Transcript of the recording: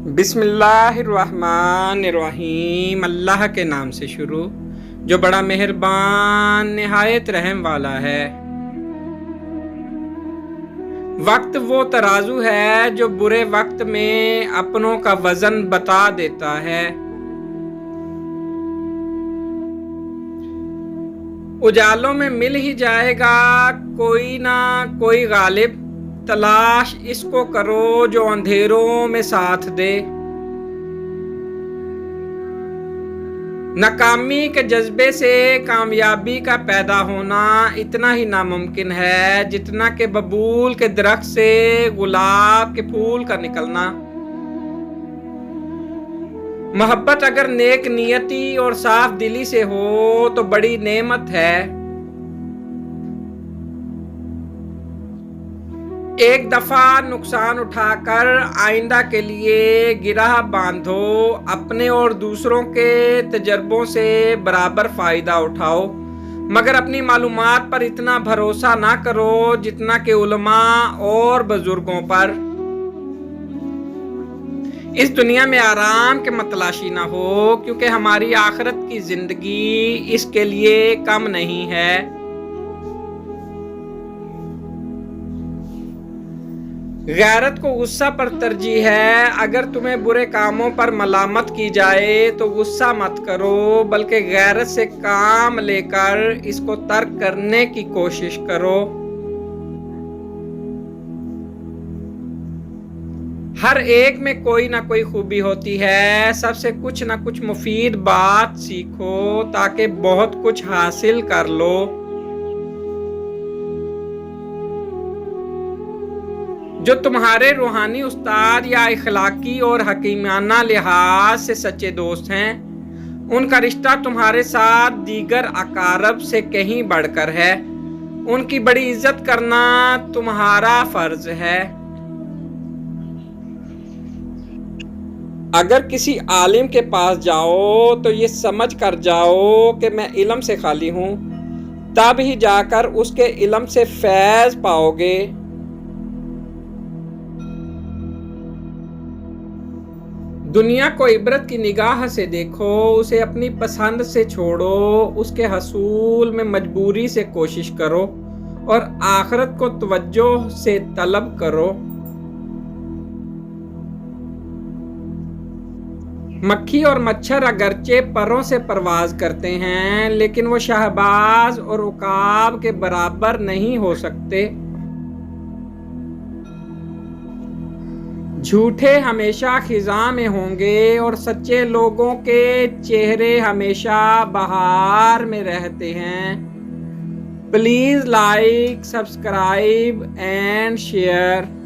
بسم اللہ الرحمن الرحیم، اللہ کے نام سے شروع جو بڑا مہربان نہایت رحم والا ہے۔ وقت وہ ترازو ہے جو برے وقت میں اپنوں کا وزن بتا دیتا ہے۔ اجالوں میں مل ہی جائے گا کوئی نہ کوئی غالب، تلاش اس کو کرو جو اندھیروں میں ساتھ دے۔ ناکامی کے جذبے سے کامیابی کا پیدا ہونا اتنا ہی ناممکن ہے جتنا کہ ببول کے درخت سے گلاب کے پھول کا نکلنا۔ محبت اگر نیک نیتی اور صاف دلی سے ہو تو بڑی نعمت ہے۔ ایک دفعہ نقصان اٹھا کر آئندہ کے لیے گرہ باندھو، اپنے اور دوسروں کے تجربوں سے برابر فائدہ اٹھاؤ، مگر اپنی معلومات پر اتنا بھروسہ نہ کرو جتنا کہ علماء اور بزرگوں پر۔ اس دنیا میں آرام کے متلاشی نہ ہو، کیونکہ ہماری آخرت کی زندگی اس کے لیے کم نہیں ہے۔ غیرت کو غصہ پر ترجیح ہے۔ اگر تمہیں برے کاموں پر ملامت کی جائے تو غصہ مت کرو، بلکہ غیرت سے کام لے کر اس کو ترک کرنے کی کوشش کرو۔ ہر ایک میں کوئی نہ کوئی خوبی ہوتی ہے، سب سے کچھ نہ کچھ مفید بات سیکھو تاکہ بہت کچھ حاصل کر لو۔ جو تمہارے روحانی استاد یا اخلاقی اور حکیمانہ لحاظ سے سچے دوست ہیں، ان کا رشتہ تمہارے ساتھ دیگر اقارب سے کہیں بڑھ کر ہے۔ ان کی بڑی عزت کرنا تمہارا فرض ہے۔ اگر کسی عالم کے پاس جاؤ تو یہ سمجھ کر جاؤ کہ میں علم سے خالی ہوں، تب ہی جا کر اس کے علم سے فیض پاؤ گے۔ دنیا کو عبرت کی نگاہ سے دیکھو، اسے اپنی پسند سے چھوڑو، اس کے حصول میں مجبوری سے کوشش کرو اور آخرت کو توجہ سے طلب کرو۔ مکھی اور مچھر اگرچہ پروں سے پرواز کرتے ہیں، لیکن وہ شہباز اور عقاب کے برابر نہیں ہو سکتے۔ جھوٹے ہمیشہ خزاں میں ہوں گے اور سچے لوگوں کے چہرے ہمیشہ بہار میں رہتے ہیں۔ Please like, subscribe and share.